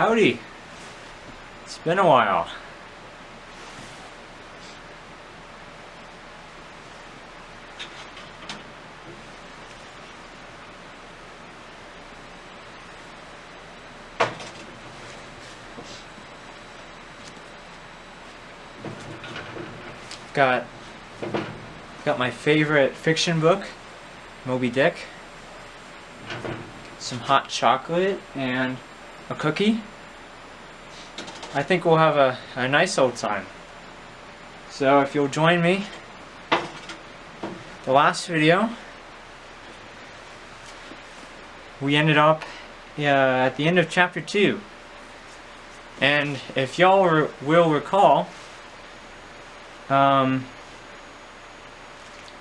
Howdy. It's been a while. Got my favorite fiction book, Moby Dick. Some hot chocolate and a cookie. I think we'll have a nice old time. So if you'll join me, the last video, we ended up at the end of chapter 2. And if y'all will recall,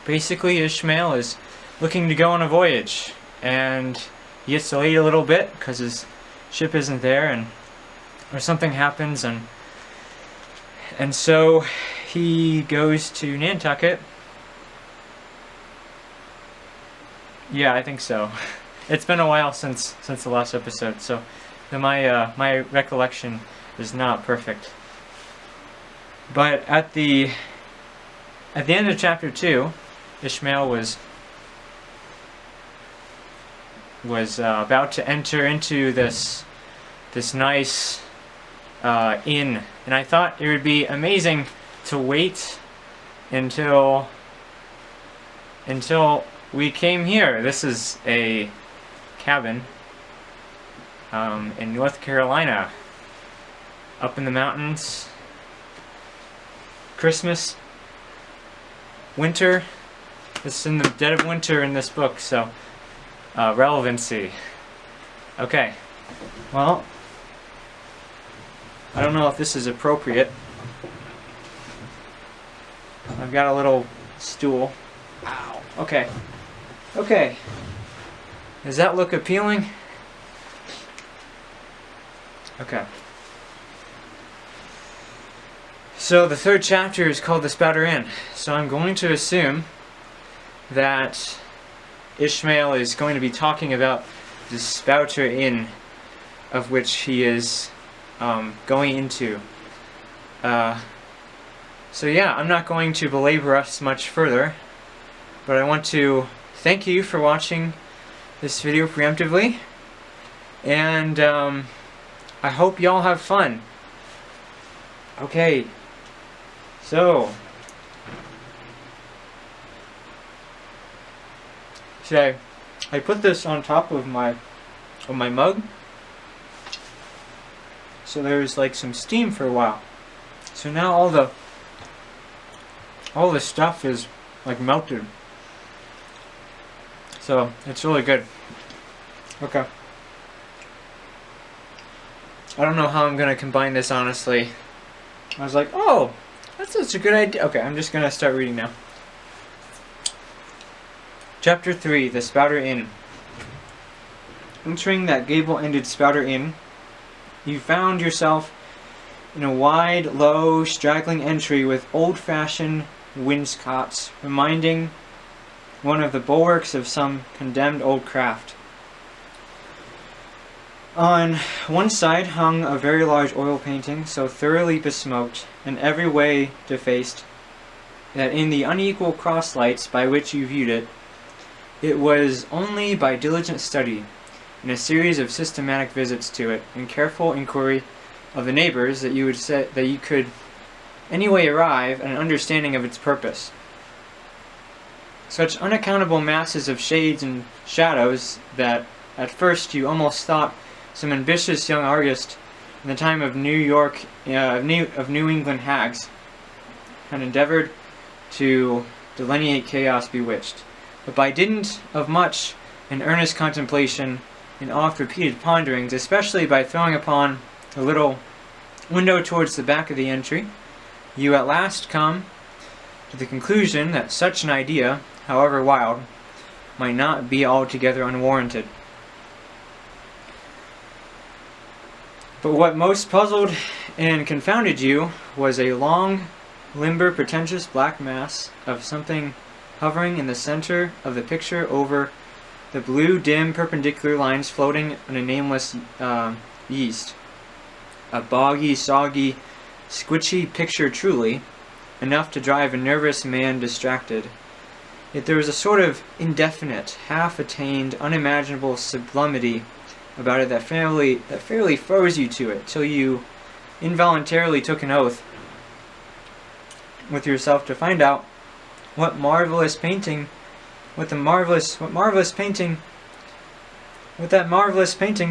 basically Ishmael is looking to go on a voyage, and he gets delayed a little bit because his ship isn't there, or something happens, and so he goes to Nantucket. Yeah, I think so. It's been a while since the last episode, so my recollection is not perfect. But at the end of chapter 2, Ishmael was about to enter into this nice inn, and I thought it would be amazing to wait until we came here. This is a cabin in North Carolina, up in the mountains. Christmas, winter. It's in the dead of winter in this book, so relevancy. Okay, well, I don't know if this is appropriate. I've got a little stool. Ow. Okay. Okay. Does that look appealing? Okay. So the third chapter is called The Spouter Inn. So I'm going to assume that Ishmael is going to be talking about the Spouter Inn, of which he is going into. So yeah, I'm not going to belabor us much further, but I want to thank you for watching this video preemptively, and I hope y'all have fun. Okay, so I put this on top of my mug, so there's like some steam for a while. So now all the stuff is like melted. So it's really good. Okay. I don't know how I'm gonna combine this, honestly. I was like, oh, that's such a good idea. Okay, I'm just gonna start reading now. Chapter 3, The Spouter Inn. Entering that gable-ended Spouter Inn, you found yourself in a wide, low, straggling entry with old-fashioned wainscots, reminding one of the bulwarks of some condemned old craft. On one side hung a very large oil painting, so thoroughly besmoked and every way defaced that in the unequal cross-lights by which you viewed it, it was only by diligent study, and a series of systematic visits to it, and careful inquiry of the neighbors, that you could anyway arrive at an understanding of its purpose. Such unaccountable masses of shades and shadows that at first you almost thought some ambitious young artist in the time of New England hags had endeavored to delineate chaos bewitched. But by dint of much and earnest contemplation and oft-repeated ponderings, especially by throwing upon a little window towards the back of the entry, you at last come to the conclusion that such an idea, however wild, might not be altogether unwarranted. But what most puzzled and confounded you was a long, limber, pretentious black mass of something hovering in the center of the picture over the blue, dim, perpendicular lines floating on a nameless yeast. A boggy, soggy, squishy picture truly, enough to drive a nervous man distracted. Yet there was a sort of indefinite, half-attained, unimaginable sublimity about it that fairly froze you to it, till you involuntarily took an oath with yourself to find out what that marvelous painting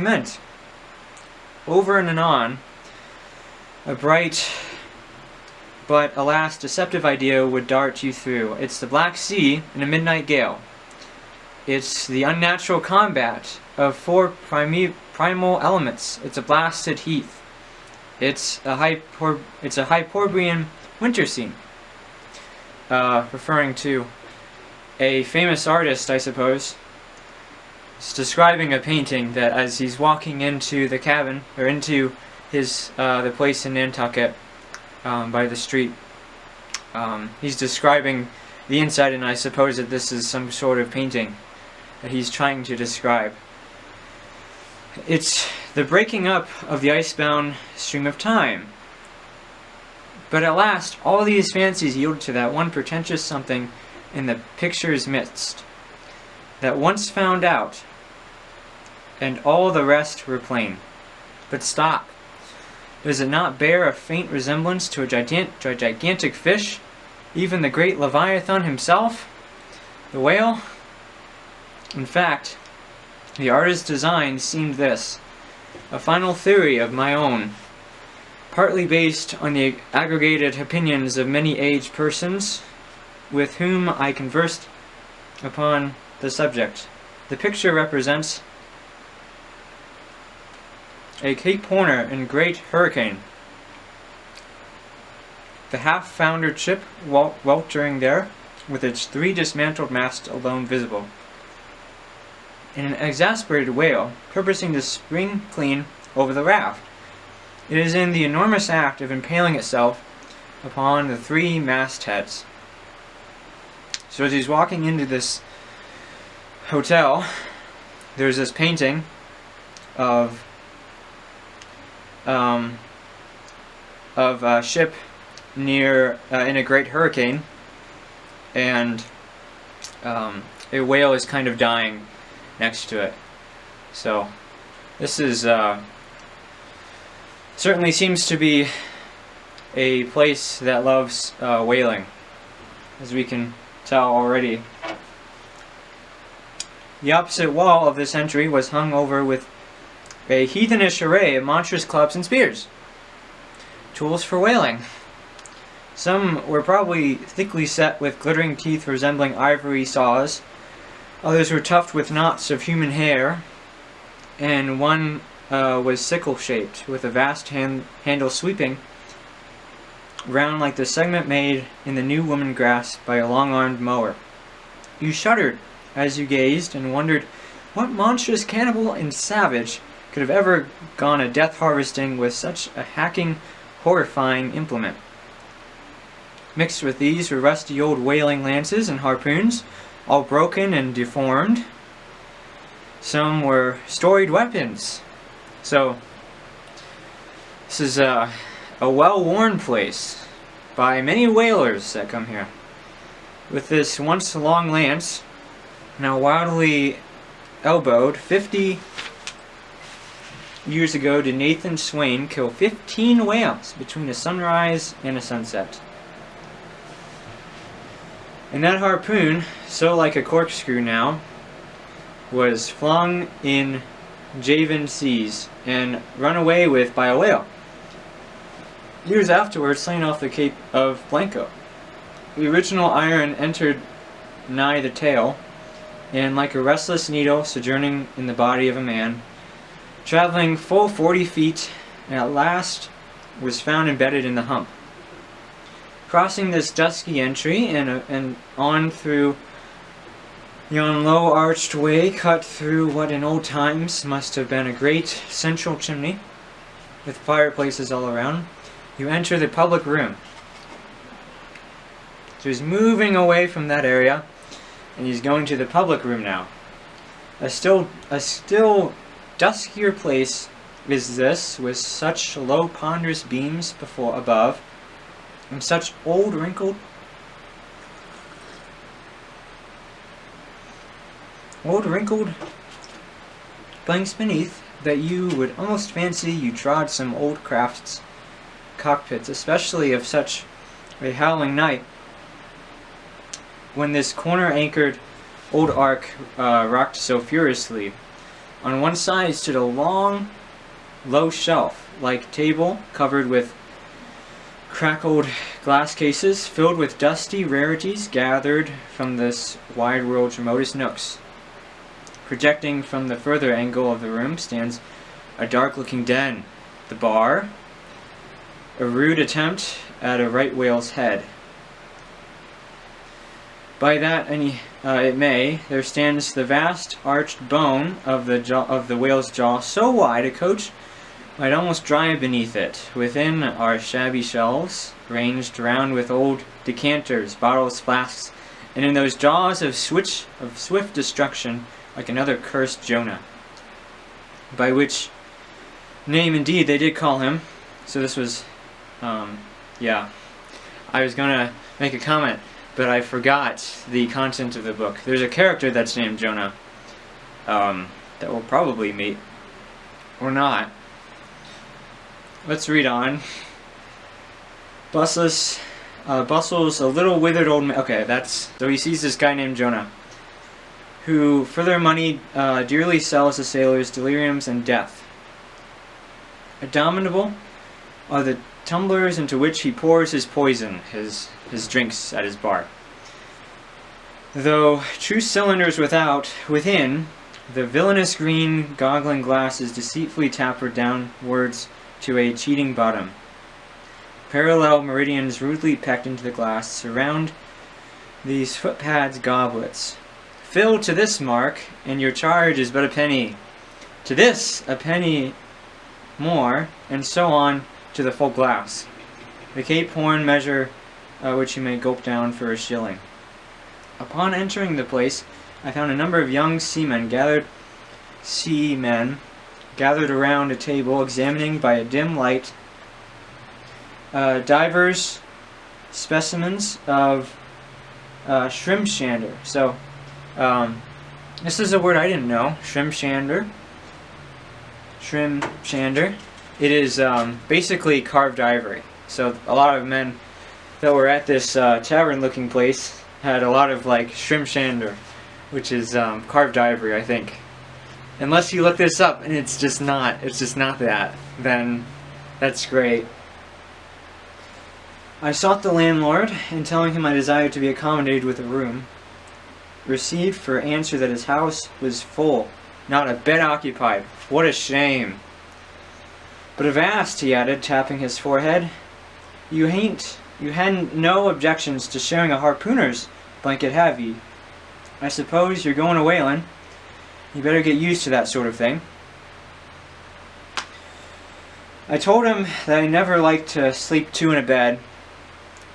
meant. Over and anon, a bright but, alas, deceptive idea would dart you through. It's the Black Sea in a midnight gale. It's the unnatural combat of four primal elements. It's a blasted heath. It's a Hyperborean winter scene. Referring to a famous artist, I suppose. It's describing a painting that as he's walking into the cabin, or into his the place in Nantucket, by the street, he's describing the inside, and I suppose that this is some sort of painting that he's trying to describe. It's the breaking up of the icebound stream of time. But at last, all these fancies yielded to that one pretentious something in the picture's midst, that once found out, and all the rest were plain. But stop. Does it not bear a faint resemblance to a gigantic fish, even the great Leviathan himself, the whale? In fact, the artist's design seemed this, a final theory of my own, partly based on the aggregated opinions of many aged persons with whom I conversed upon the subject. The picture represents a Cape Horner in great hurricane. The half-foundered ship weltering there, with its 3 dismantled masts alone visible. And an exasperated whale, purposing to spring clean over the raft. It is in the enormous act of impaling itself upon the 3 mastheads. So as he's walking into this hotel, there's this painting of a ship near in a great hurricane, and a whale is kind of dying next to it. So this is certainly seems to be a place that loves whaling, as we can tell already. The opposite wall of this entry was hung over with a heathenish array of monstrous clubs and spears. Tools for whaling. Some were probably thickly set with glittering teeth resembling ivory saws. Others were tufted with knots of human hair. And one was sickle-shaped, with a vast handle sweeping round like the segment made in the new woman grass by a long-armed mower. You shuddered as you gazed, and wondered what monstrous cannibal and savage could have ever gone a death harvesting with such a hacking, horrifying implement. Mixed with these were rusty old whaling lances and harpoons, all broken and deformed. Some were storied weapons. So, this is a well-worn place by many whalers that come here. With this once long lance, now wildly elbowed, 50 years ago did Nathan Swain kill 15 whales between a sunrise and a sunset. And that harpoon, so like a corkscrew now, was flung in Javan seas and run away with by a whale. Years afterwards, slain off the Cape of Blanco. The original iron entered nigh the tail, and like a restless needle sojourning in the body of a man, traveling full 40 feet, and at last was found embedded in the hump. Crossing this dusky entry and on through yon low arched way cut through what in old times must have been a great central chimney with fireplaces all around, you enter the public room. So he's moving away from that area, and he's going to the public room now. A still duskier place is this, with such low ponderous beams above, and such old wrinkled planks beneath, that you would almost fancy you trod some old craft's cockpits, especially of such a howling night, when this corner-anchored old ark rocked so furiously. On one side stood a long, low shelf-like table covered with crackled glass cases filled with dusty rarities gathered from this wide world's remotest nooks. Projecting from the further angle of the room stands a dark-looking den, the bar, a rude attempt at a right whale's head. By that there stands the vast arched bone of the whale's jaw, so wide a coach might almost drive beneath it. Within are shabby shelves, ranged round with old decanters, bottles, flasks, and in those jaws of swift destruction, like another cursed Jonah. By which name, indeed, they did call him. So this was, yeah. I was gonna make a comment, but I forgot the content of the book. There's a character that's named Jonah, that we'll probably meet, or not. Let's read on. Bustles a little withered old man. Okay, so he sees this guy named Jonah, who for their money dearly sells the sailors deliriums and death. Abominable are the tumblers into which he pours his poison, his drinks at his bar. Though true cylinders within, the villainous green goggling glasses deceitfully taper downwards to a cheating bottom. Parallel meridians rudely pecked into the glass surround these footpads goblets. Fill to this mark, and your charge is but a penny. To this, a penny more, and so on to the full glass. The Cape Horn measure which you may gulp down for a shilling. Upon entering the place, I found a number of young seamen gathered around a table, examining by a dim light divers specimens of shrimp-shander. So, this is a word I didn't know. Shrimp-shander. It is basically carved ivory. So a lot of men that were at this tavern-looking place had a lot of like shrimp-shander, which is carved ivory, I think. Unless you look this up and it's just not that, then that's great. I sought the landlord, and telling him I desired to be accommodated with a room, received for answer that his house was full, not a bed occupied. What a shame. But avast, he added, tapping his forehead, you hadn't no objections to sharing a harpooner's blanket, have ye? I suppose you're going a whaling. You better get used to that sort of thing. I told him that I never liked to sleep two in a bed,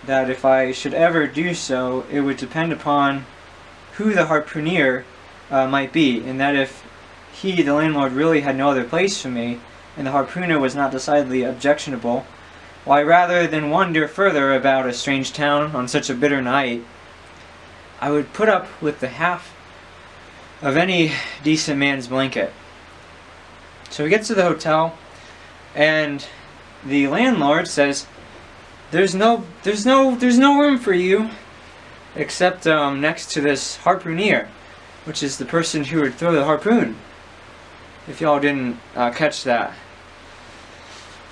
that if I should ever do so, it would depend upon who the harpooner might be, and that if he, the landlord, really had no other place for me, and the harpooner was not decidedly objectionable, why, rather than wander further about a strange town on such a bitter night, I would put up with the half of any decent man's blanket. So we get to the hotel, and the landlord says, There's no room for you, except next to this harpooner, which is the person who would throw the harpoon. If y'all didn't catch that.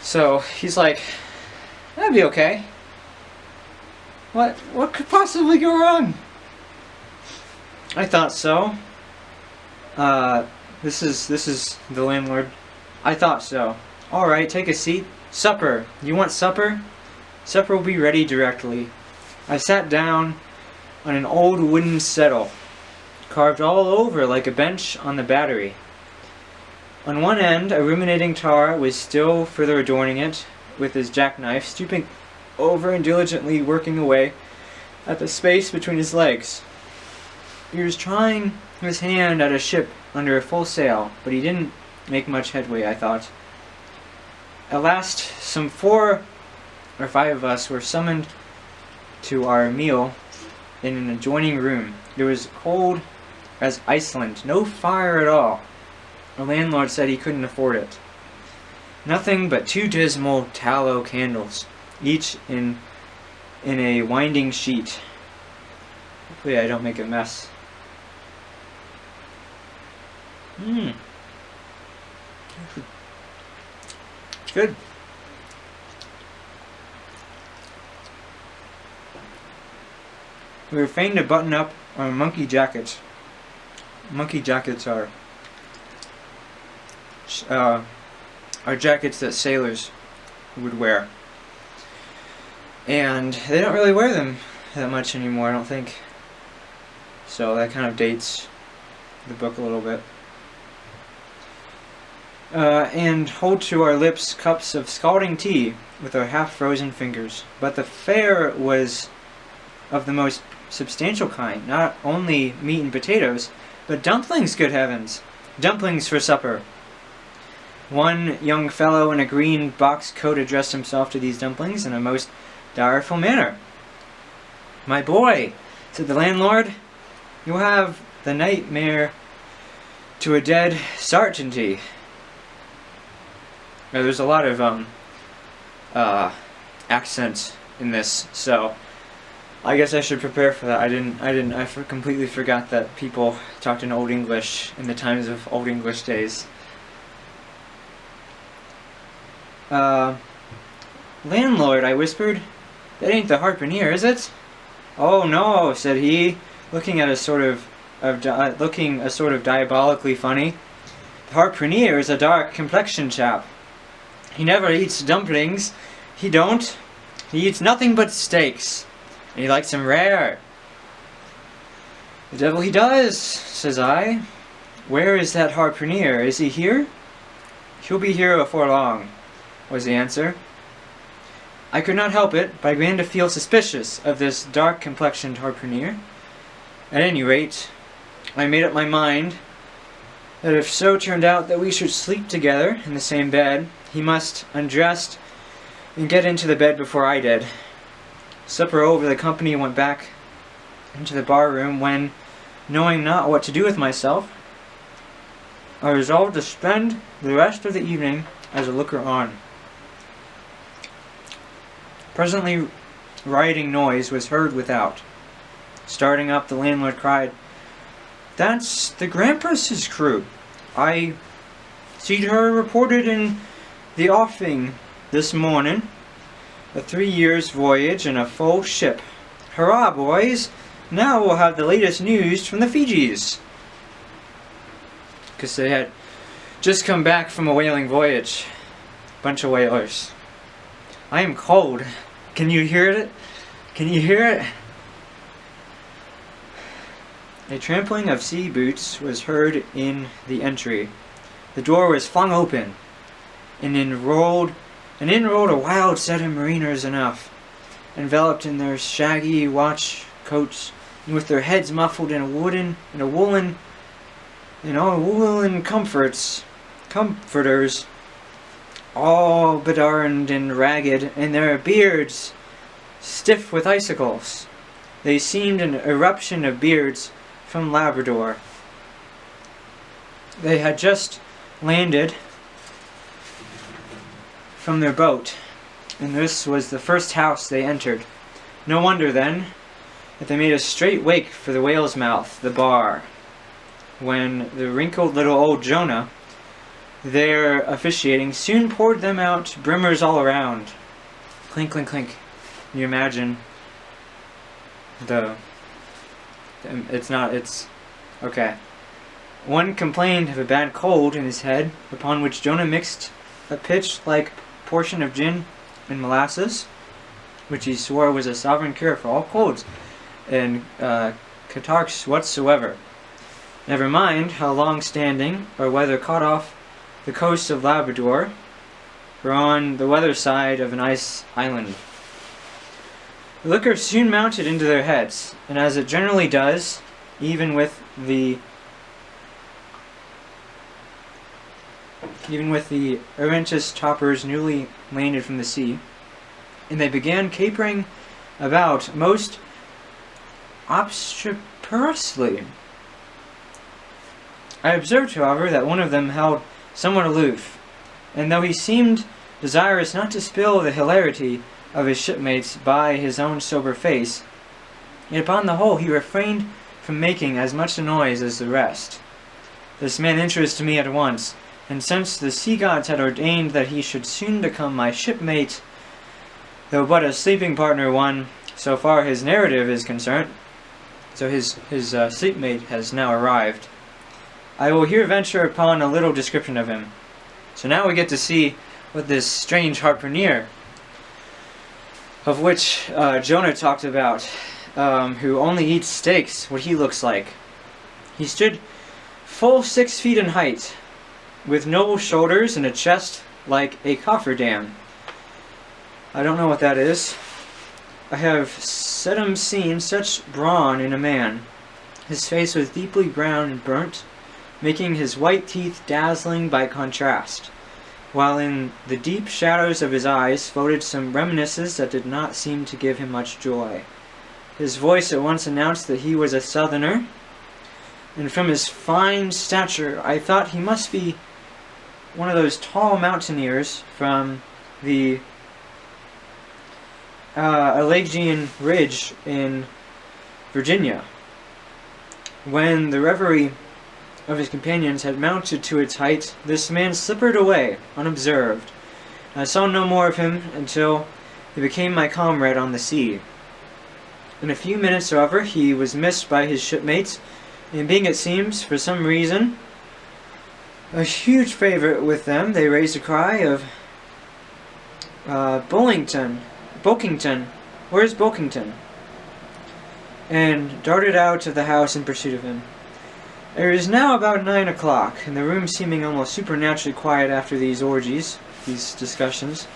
So he's like, that'd be okay. What could possibly go wrong? I thought so. This is the landlord. I thought so. All right, take a seat. Supper. You want supper? Supper will be ready directly. I sat down on an old wooden settle, carved all over like a bench on the battery. On one end, a ruminating tar was still further adorning it with his jackknife, stooping over and diligently working away at the space between his legs. He was trying his hand at a ship under a full sail, but he didn't make much headway, I thought. At last, some 4 or 5 of us were summoned to our meal in an adjoining room. It was cold as Iceland, no fire at all. Our landlord said he couldn't afford it. Nothing but 2 dismal tallow candles, each in a winding sheet. Hopefully I don't make a mess. Good. We were fain to button up our monkey jackets. Monkey jackets are jackets that sailors would wear. And they don't really wear them that much anymore, I don't think. So that kind of dates the book a little bit. And hold to our lips cups of scalding tea with our half-frozen fingers. But the fare was of the most substantial kind. Not only meat and potatoes, but dumplings, good heavens! Dumplings for supper. One young fellow in a green box coat addressed himself to these dumplings in a most direful manner. "My boy," said the landlord, "you'll have the nightmare to a dead sartainty." Now, there's a lot of accent in this, so I guess I should prepare for that. I completely forgot that people talked in Old English in the times of Old English days. "Landlord," I whispered, "that ain't the harpooner, is it?" "Oh no," said he, looking a sort of diabolically funny. "The harpooner is a dark complexioned chap. He never eats dumplings. He don't. He eats nothing but steaks. And he likes 'em rare." "The devil he does," says I. "Where is that harpooner? Is he here?" "He'll be here before long," was the answer. I could not help it, but I began to feel suspicious of this dark-complexioned harpooner. At any rate, I made up my mind that if so turned out that we should sleep together in the same bed, he must undress and get into the bed before I did. Supper over, the company went back into the bar room when, knowing not what to do with myself, I resolved to spend the rest of the evening as a looker-on. Presently, rioting noise was heard without. Starting up, the landlord cried, "That's the Grampus's crew. I seed her reported in the offing this morning. A 3 years' voyage and a full ship. Hurrah, boys! Now we'll have the latest news from the Fijis." Because they had just come back from a whaling voyage. Bunch of whalers. I am cold. Can you hear it? Can you hear it? A trampling of sea boots was heard in the entry. The door was flung open, and in rolled a wild set of mariners enough, enveloped in their shaggy watch coats, and with their heads muffled in woolen comforters, all bedarned and ragged, and their beards stiff with icicles. They seemed an eruption of beards from Labrador. They had just landed from their boat, and this was the first house they entered. No wonder, then, that they made a straight wake for the whale's mouth, the bar, when the wrinkled little old Jonah, there officiating, soon poured them out brimmers all around. Clink, clink, clink. Can you imagine okay. One complained of a bad cold in his head, upon which Jonah mixed a pitch-like portion of gin and molasses, which he swore was a sovereign cure for all colds and catarrhs whatsoever. Never mind how long-standing, or whether caught off the coast of Labrador, or on the weather side of an ice island. The liquor soon mounted into their heads, and as it generally does, even with the even with the Arantus toppers newly landed from the sea, and they began capering about most obstreperously. I observed, however, that one of them held somewhat aloof, and though he seemed desirous not to spill the hilarity of his shipmates by his own sober face, yet upon the whole he refrained from making as much noise as the rest. This man interested me at once, and since the sea gods had ordained that he should soon become my shipmate, though but a sleeping partner one, so far his narrative is concerned, so his sleepmate has now arrived, I will here venture upon a little description of him. So now we get to see what this strange harpooner, of which Jonah talked about, who only eats steaks, what he looks like. He stood full 6 feet in height, with noble shoulders and a chest like a cofferdam. I don't know what that is. I have seldom seen such brawn in a man. His face was deeply brown and burnt, making his white teeth dazzling by contrast, while in the deep shadows of his eyes floated some reminiscences that did not seem to give him much joy. His voice at once announced that he was a southerner, and from his fine stature I thought he must be one of those tall mountaineers from the Allegheny Ridge in Virginia. When the reverie of his companions had mounted to its height, this man slippered away unobserved. I saw no more of him until he became my comrade on the sea. In a few minutes, however, he was missed by his shipmates, and being, it seems, for some reason, a huge favorite with them, they raised a cry of Bulkington, where's Bulkington? And darted out of the house in pursuit of him. It is now about 9 o'clock, and the room seeming almost supernaturally quiet after these orgies, these discussions,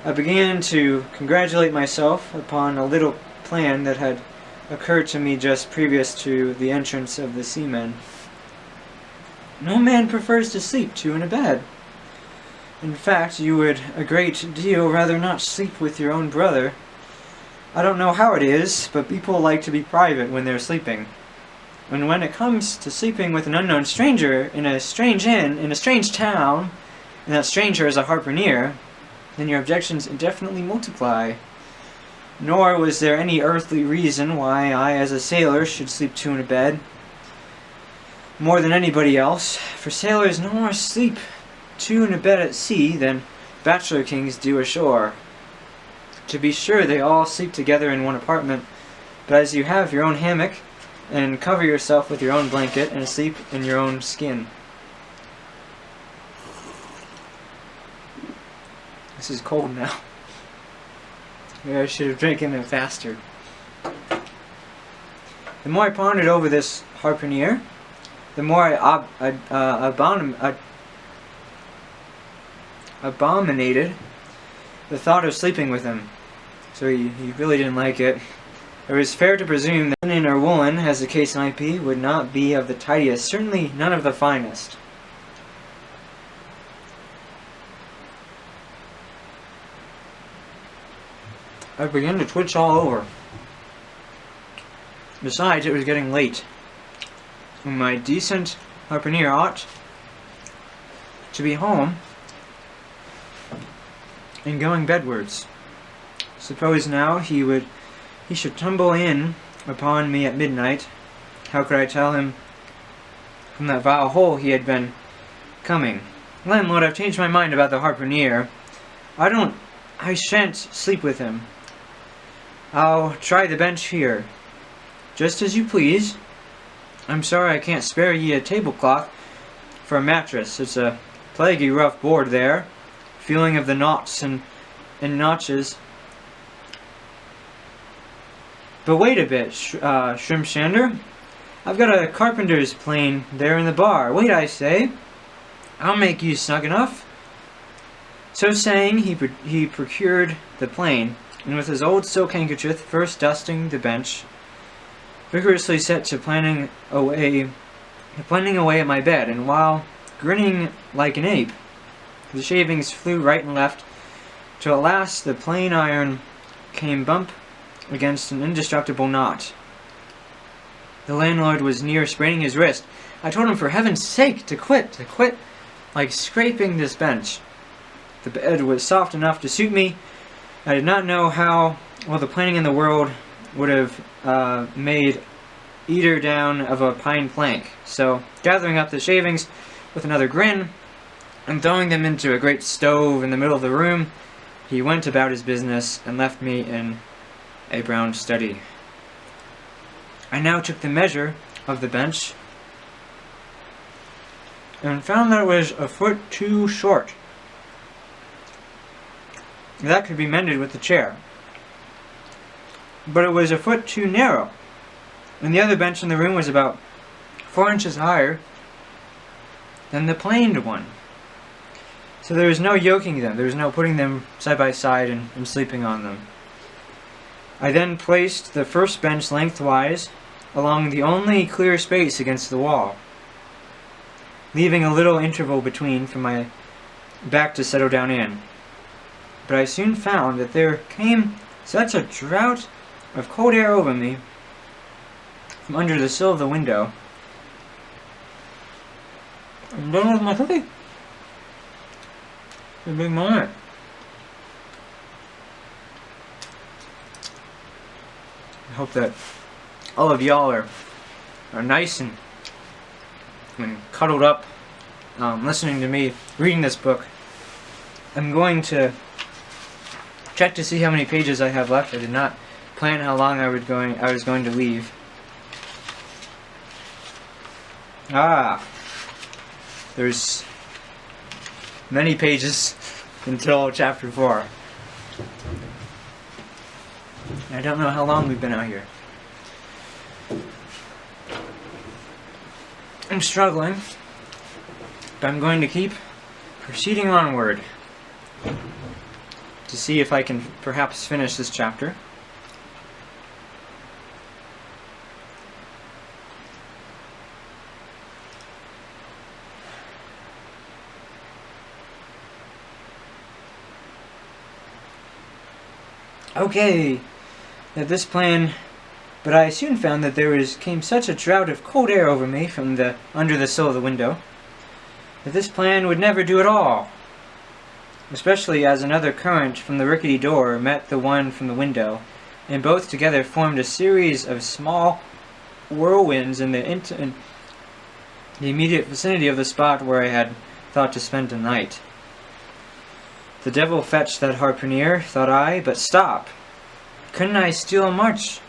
I began to congratulate myself upon a little plan that had occurred to me just previous to the entrance of the seamen. No man prefers to sleep two in a bed. In fact, you would a great deal rather not sleep with your own brother. I don't know how it is, but people like to be private when they're sleeping. And when it comes to sleeping with an unknown stranger in a strange inn, in a strange town, and that stranger is a harpooner, then your objections indefinitely multiply. Nor was there any earthly reason why I, as a sailor, should sleep two in a bed, more than anybody else, for sailors no more sleep two in a bed at sea than bachelor kings do ashore. To be sure, they all sleep together in one apartment, but as you have your own hammock, and cover yourself with your own blanket, and sleep in your own skin. This is cold now. Maybe I should have drinking it faster. The more I pondered over this harpooner, the more I abominated the thought of sleeping with him. So he really didn't like it. It was fair to presume that linen or woolen, as the case might be, would not be of the tidiest, certainly none of the finest. I began to twitch all over. Besides, it was getting late, and my decent harpooner ought to be home and going bedwards. Suppose now he should tumble in upon me at midnight. How could I tell him from that vile hole he had been coming? Landlord, I've changed my mind about the harpooner. I shan't sleep with him. I'll try the bench here. Just as you please. I'm sorry I can't spare ye a tablecloth for a mattress. It's a plaguey rough board there. Feeling of the knots and notches. But wait a bit, Shrimshander. I've got a carpenter's plane there in the bar. Wait, I say. I'll make you snug enough. So saying, he procured the plane, and with his old silk handkerchief first dusting the bench, vigorously set to planning away at my bed, and while grinning like an ape, The shavings flew right and left, till at last the plain iron came bump against an indestructible knot. The landlord was near spraining his wrist. I told him for heaven's sake to quit, like scraping this bench. The bed was soft enough to suit me. I did not know how well the planing in the world would have made eater down of a pine plank. So, gathering up the shavings with another grin, and throwing them into a great stove in the middle of the room, he went about his business and left me in a brown study. I now took the measure of the bench and found that it was a foot too short. That could be mended with the chair. But it was a foot too narrow, and the other bench in the room was about 4 inches higher than the planed one. So there was no yoking them, there was no putting them side by side and sleeping on them. I then placed the first bench lengthwise along the only clear space against the wall, leaving a little interval between for my back to settle down in. But I soon found that there came such a draught of cold air over me from under the sill of the window. I'm done with my cookie. It's a big moment. I hope that all of y'all are nice and cuddled up, listening to me reading this book. I'm going to check to see how many pages I have left. I did not plan how long I was going to leave. There's many pages until chapter 4. I don't know how long we've been out here. I'm struggling, but I'm going to keep proceeding onward to see if I can perhaps finish this chapter. Okay, this plan, but I soon found that came such a draught of cold air over me from under the sill of the window that this plan would never do at all, especially as another current from the rickety door met the one from the window, and both together formed a series of small whirlwinds in the immediate vicinity of the spot where I had thought to spend the night. The devil fetch that harpooner, thought I, but stop! Couldn't I steal a march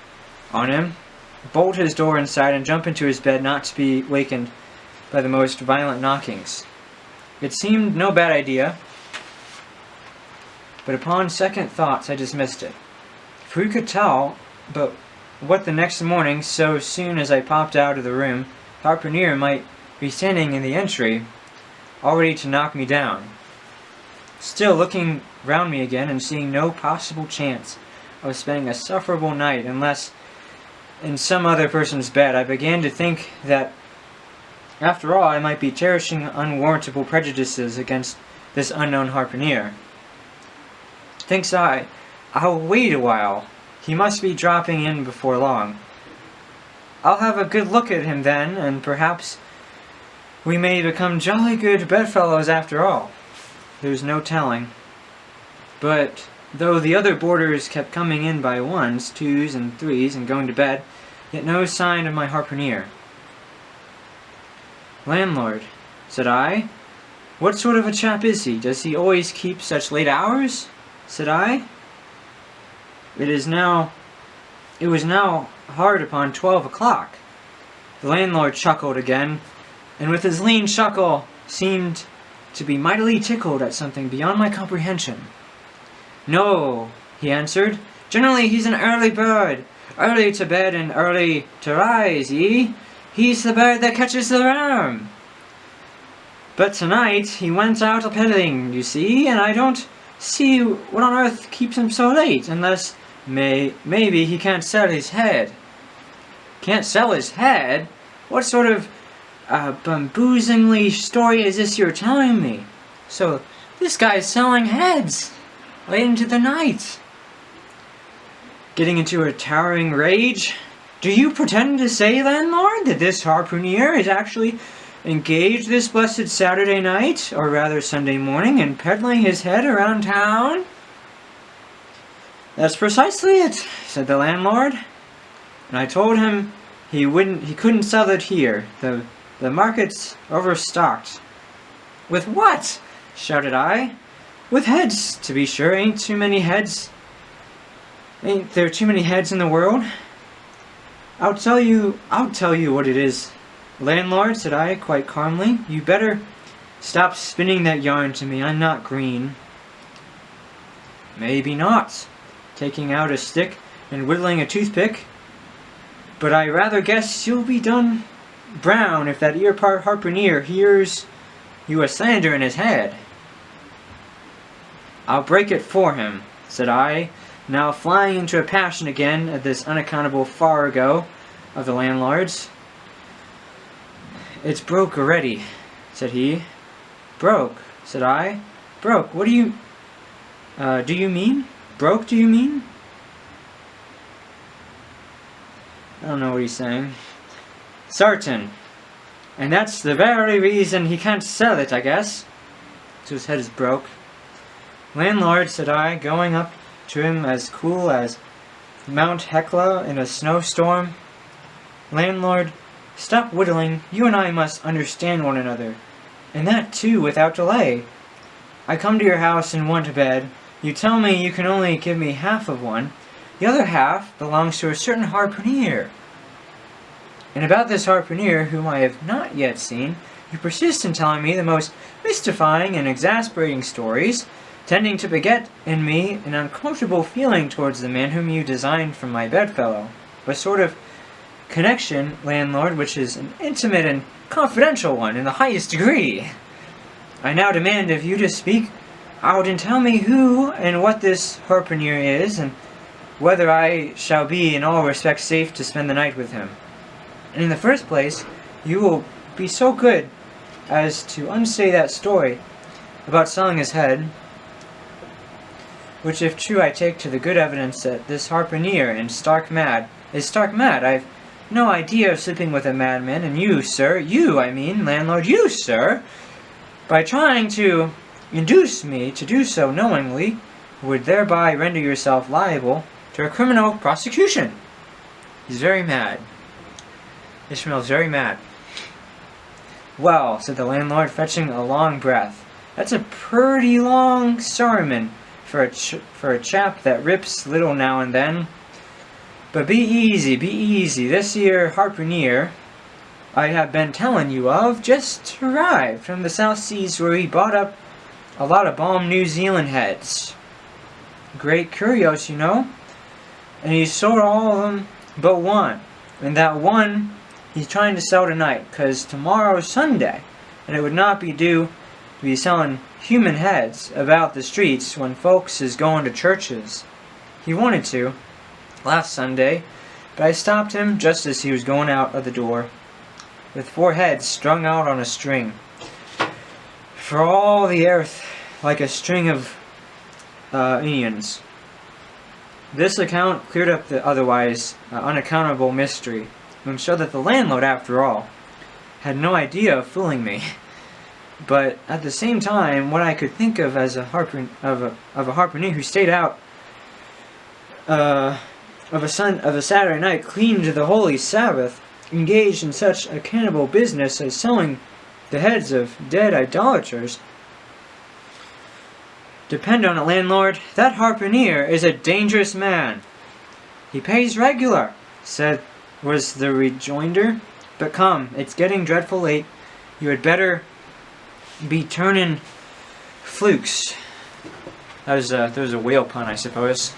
on him, bolt his door inside, and jump into his bed not to be wakened by the most violent knockings? It seemed no bad idea, but upon second thoughts I dismissed it. For who could tell but what the next morning, so soon as I popped out of the room, the harpooner might be standing in the entry, all ready to knock me down. Still looking round me again and seeing no possible chance of spending a sufferable night unless in some other person's bed, I began to think that after all I might be cherishing unwarrantable prejudices against this unknown harpooner. Thinks I, I'll wait a while. He must be dropping in before long. I'll have a good look at him then, and perhaps we may become jolly good bedfellows after all. There's no telling. But though the other boarders kept coming in by 1s, 2s, and 3s and going to bed, yet no sign of my harpooner. Landlord, said I, what sort of a chap is he? Does he always keep such late hours? Said I. It was now hard upon 12 o'clock. The landlord chuckled again, and with his lean chuckle seemed to be mightily tickled at something beyond my comprehension. No, he answered, generally he's an early bird, early to bed and early to rise, He's the bird that catches the worm. But tonight he went out a-peddling, you see, and I don't see what on earth keeps him so late, unless maybe he can't sell his head. Can't sell his head? What sort of bamboozingly story is this you're telling me? So This guy's selling heads late into the night. Getting into a towering rage. Do you pretend to say, landlord, that this harpooner is actually engaged this blessed Saturday night, or rather Sunday morning, in peddling his head around town? That's precisely it, said the landlord. And I told him he couldn't sell it here. The market's overstocked. With what? Shouted I. With heads, to be sure. Ain't too many heads. Ain't there too many heads in the world? I'll tell you what it is. Landlord, said I, quite calmly, you better stop spinning that yarn to me. I'm not green. Maybe not. Taking out a stick and whittling a toothpick. But I rather guess you'll be done brown if that ear-part harpooner hears you a slander in his head. I'll break it for him, said I, now flying into a passion again at this unaccountable farrago of the landlord's. It's broke already, said he. Broke, said I. Broke, what do you mean? Broke, do you mean? I don't know what he's saying. Certain. And that's the very reason he can't sell it, I guess. So his head is broke. Landlord, said I, going up to him as cool as Mount Hecla in a snowstorm. Landlord, stop whittling. You and I must understand one another. And that, too, without delay. I come to your house and want a bed. You tell me you can only give me half of one. The other half belongs to a certain harpooner. And about this harpooner, whom I have not yet seen, you persist in telling me the most mystifying and exasperating stories, tending to beget in me an uncomfortable feeling towards the man whom you designed for my bedfellow. A sort of connection, landlord, which is an intimate and confidential one in the highest degree. I now demand of you to speak out and tell me who and what this harpooner is, and whether I shall be in all respects safe to spend the night with him. And in the first place, you will be so good as to unsay that story about selling his head, which if true I take to the good evidence that this harpooner is stark mad. I've no idea of sleeping with a madman, and you, sir, landlord, you, sir, by trying to induce me to do so knowingly, would thereby render yourself liable to a criminal prosecution. He's very mad. Ishmael's very mad. Well, said the landlord, fetching a long breath, that's a pretty long sermon for a chap that rips little now and then. But be easy. This here harpooner I have been telling you of just arrived from the South Seas, where he bought up a lot of bomb New Zealand heads. Great curios, you know. And he sold all of them but one. And that one he's trying to sell tonight, 'cause tomorrow's Sunday, and it would not be due to be selling human heads about the streets when folks is going to churches. He wanted to last Sunday, but I stopped him just as he was going out of the door, with 4 heads strung out on a string, for all the earth like a string of Indians. This account cleared up the otherwise unaccountable mystery, and showed that the landlord, after all, had no idea of fooling me. But at the same time, what I could think of as a harpooner who stayed out of a Saturday night clean to the holy Sabbath, engaged in such a cannibal business as selling the heads of dead idolaters. Depend on it, landlord, that harpooner is a dangerous man. He pays regular, was the rejoinder. But come, it's getting dreadful late. You had better be turning flukes. That was a whale pun, I suppose.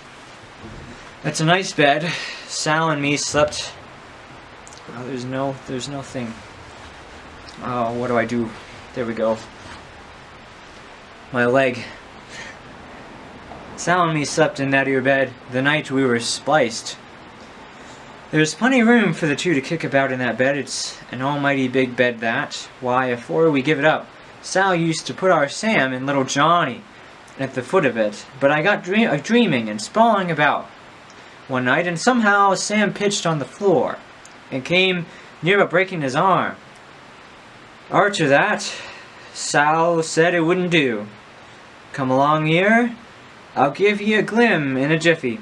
That's a nice bed. Sal and me slept. Oh, there's no thing. Oh, what do I do? There we go. My leg. Sal and me slept in that here bed the night we were spliced. There's plenty of room for the two to kick about in that bed. It's an almighty big bed, that. Why, afore we give it up, Sal used to put our Sam and little Johnny at the foot of it, but I got dreaming and sprawling about one night, and somehow Sam pitched on the floor and came near about breaking his arm. After that, Sal said it wouldn't do. "Come along here, I'll give ye a glim in a jiffy."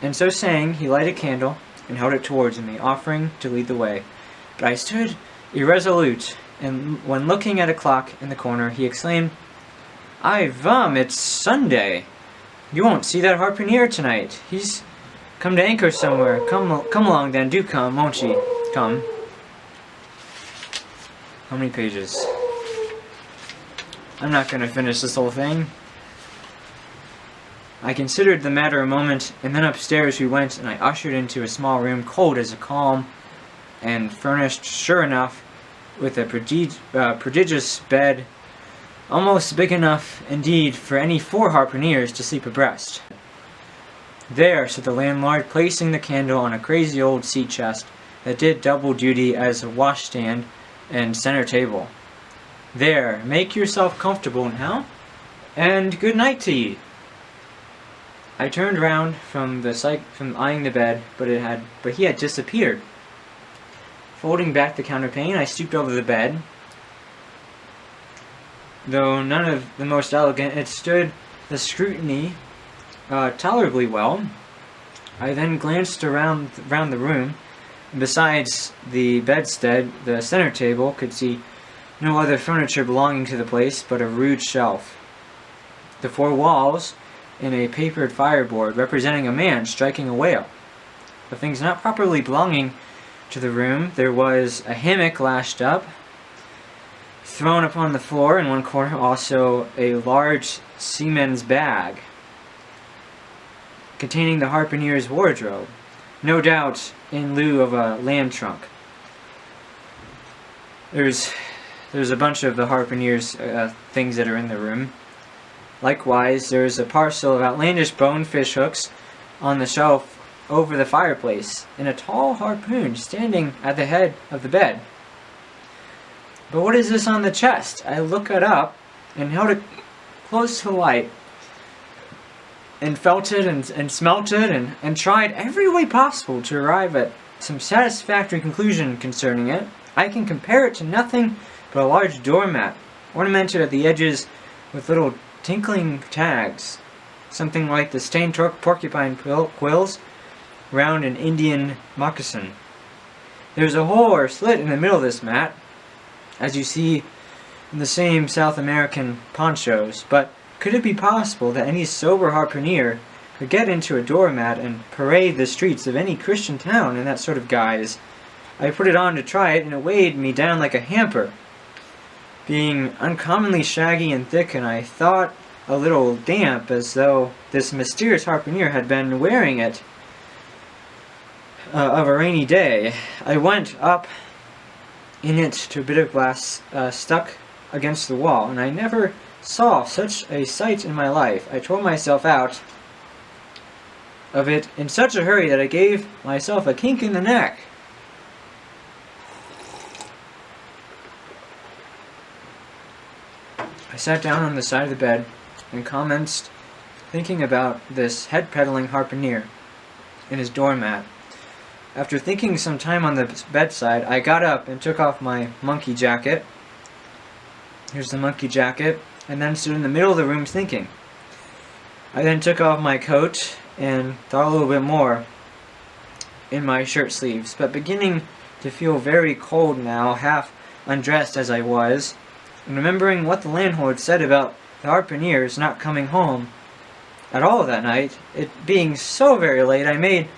And so saying, he lighted a candle and held it towards me, offering to lead the way. But I stood irresolute, and when looking at a clock in the corner, he exclaimed, "Ay vum, it's Sunday. You won't see that harpooner tonight. He's come to anchor somewhere. Come along then, do come, won't ye? Come." How many pages? I'm not going to finish this whole thing. I considered the matter a moment, and then upstairs we went, and I ushered into a small room, cold as a calm, and furnished, sure enough, with a prodigious bed, almost big enough, indeed, for any 4 harpooneers to sleep abreast. There sat the landlord, placing the candle on a crazy old sea chest that did double duty as a washstand and center table. "There, make yourself comfortable now, and good night to ye." I turned round from eyeing the bed, but he had disappeared. Folding back the counterpane, I stooped over the bed. Though none of the most elegant, it stood the scrutiny tolerably well. I then glanced around the room. Besides the bedstead, the center table, could see no other furniture belonging to the place but a rude shelf. The 4 walls, and a papered fireboard representing a man striking a whale. The things not properly belonging to the room, there was a hammock lashed up, thrown upon the floor in one corner, also a large seaman's bag containing the harpooner's wardrobe, no doubt in lieu of a lamb trunk. There's a bunch of the harpooner's things that are in the room. Likewise, there's a parcel of outlandish bonefish hooks on the shelf over the fireplace, and a tall harpoon standing at the head of the bed. But what is this on the chest? I looked it up and held it close to the light, and felt it and smelt it and tried every way possible to arrive at some satisfactory conclusion concerning it. I can compare it to nothing but a large doormat, ornamented at the edges with little tinkling tags, something like the stained porcupine quills round an Indian moccasin. There's a hole or slit in the middle of this mat, as you see in the same South American ponchos, but could it be possible that any sober harpooner could get into a doormat and parade the streets of any Christian town in that sort of guise? I put it on to try it, and it weighed me down like a hamper, being uncommonly shaggy and thick, and I thought a little damp, as though this mysterious harpooner had been wearing it of a rainy day. I went up in it to a bit of glass stuck against the wall, and I never saw such a sight in my life. I tore myself out of it in such a hurry that I gave myself a kink in the neck. I sat down on the side of the bed and commenced thinking about this head-pedaling harpooner and his doormat. After thinking some time on the bedside, I got up and took off my monkey jacket. Here's the monkey jacket, and then stood in the middle of the room thinking. I then took off my coat and thought a little bit more in my shirt sleeves, but beginning to feel very cold now, half undressed as I was, and remembering what the landlord said about the harpooneers not coming home at all that night, it being so very late, I made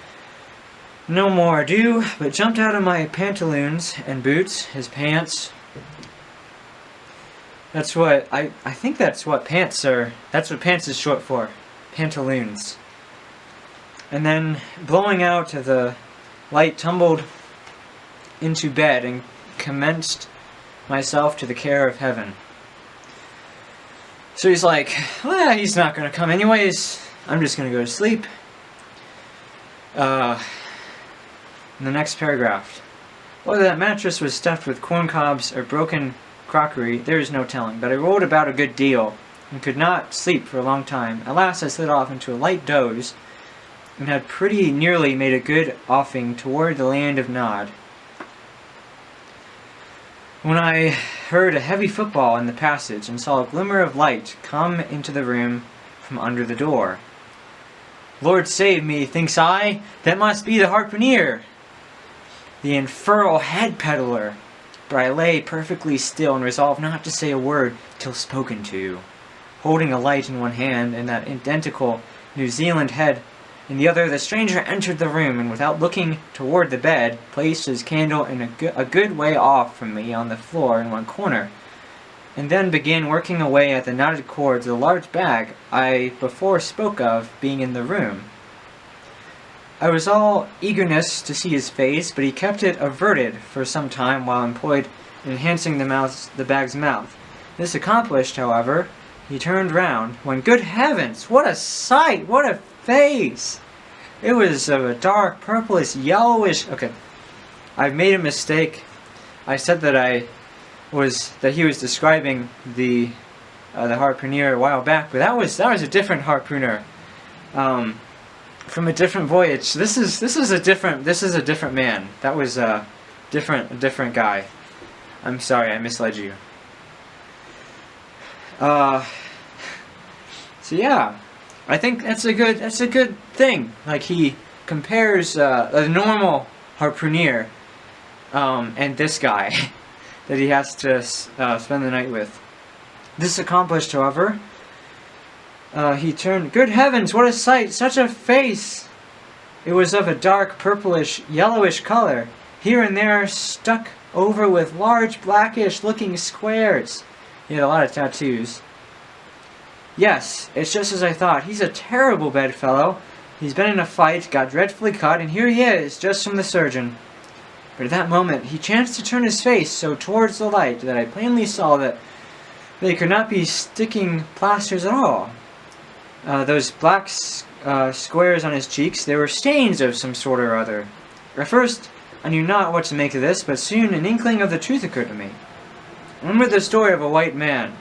no more ado, but jumped out of my pantaloons and boots, his pants. That's what, I think that's what pants are, that's what pants is short for, pantaloons. And then, blowing out the light, tumbled into bed and commenced myself to the care of heaven. So he's like, well, he's not going to come anyways, I'm just going to go to sleep. In the next paragraph, whether that mattress was stuffed with corn cobs or broken crockery, there is no telling, but I rolled about a good deal, and could not sleep for a long time. At last I slid off into a light doze, and had pretty nearly made a good offing toward the land of Nod, when I heard a heavy footfall in the passage, and saw a glimmer of light come into the room from under the door. Lord save me, thinks I, that must be the harpooner, the infernal head peddler. But I lay perfectly still and resolved not to say a word till spoken to. Holding a light in one hand and that identical New Zealand head in the other, the stranger entered the room, and without looking toward the bed, placed his candle in a good way off from me on the floor in one corner, and then began working away at the knotted cords of the large bag I before spoke of being in the room. I was all eagerness to see his face, but he kept it averted for some time while employed in enhancing the bag's mouth. This accomplished, however, he turned round, when, good heavens, what a sight, what a face! It was of a dark, purplish, yellowish... Okay, I've made a mistake. I said that he was describing the harpooner a while back, but that was a different harpooner, from a different voyage. This is a different man. That was a different guy. I'm sorry, I misled you. So yeah, I think that's a good thing. Like, he compares a normal harpooner and this guy that he has to spend the night with. This accomplished, however, he turned. Good heavens, what a sight! Such a face! It was of a dark purplish, yellowish color, here and there stuck over with large blackish-looking squares. He had a lot of tattoos. Yes, it's just as I thought. He's a terrible bedfellow. He's been in a fight, got dreadfully cut, and here he is, just from the surgeon. But at that moment, he chanced to turn his face so towards the light that I plainly saw that they could not be sticking plasters at all. Those black squares on his cheeks, they were stains of some sort or other. At first, I knew not what to make of this, but soon an inkling of the truth occurred to me. I remembered the story of a white man,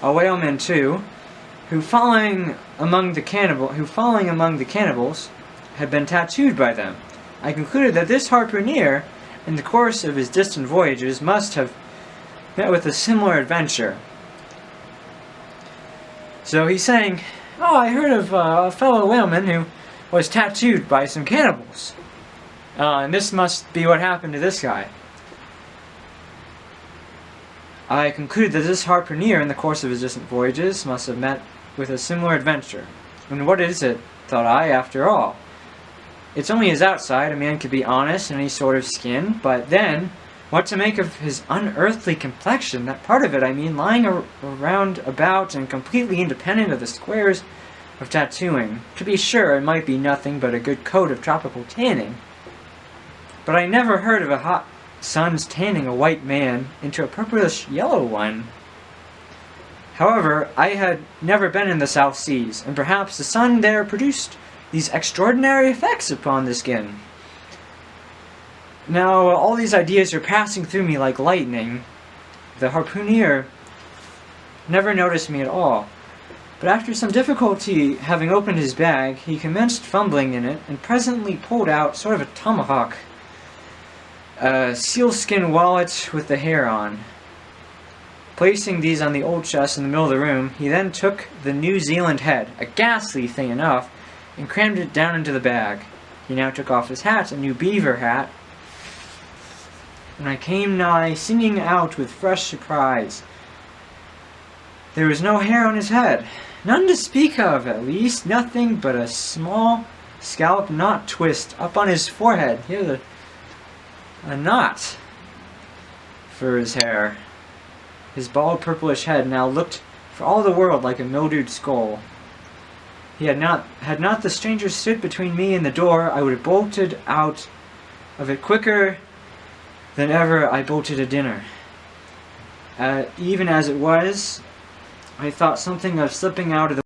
a whaleman too, who falling among the cannibals, had been tattooed by them. I concluded that this harpooner, in the course of his distant voyages, must have met with a similar adventure. So he's saying, "Oh, I heard of a fellow whaleman who was tattooed by some cannibals. And this must be what happened to this guy." I concluded that this harpooner, in the course of his distant voyages, must have met with a similar adventure. And what is it, thought I, after all? It's only his outside. A man could be honest in any sort of skin, but then, what to make of his unearthly complexion? That part of it, I mean, lying around about and completely independent of the squares of tattooing. To be sure, it might be nothing but a good coat of tropical tanning, but I never heard of a hot sun's tanning a white man into a purplish yellow one. However, I had never been in the South Seas, and perhaps the sun there produced these extraordinary effects upon the skin. Now, all these ideas are passing through me like lightning. The harpooner never noticed me at all, but after some difficulty, having opened his bag, he commenced fumbling in it, and presently pulled out sort of a tomahawk, a sealskin wallet with the hair on. Placing these on the old chest in the middle of the room, he then took the New Zealand head, a ghastly thing enough, and crammed it down into the bag. He now took off his hat, a new beaver hat, and I came nigh singing out with fresh surprise. There was no hair on his head, none to speak of, at least, nothing but a small scallop knot twist up on his forehead. He had a knot for his hair. His bald purplish head now looked for all the world like a mildewed skull. Had not the stranger stood between me and the door, I would have bolted out of it quicker than ever I bolted a dinner. Even as it was, I thought something of slipping out of the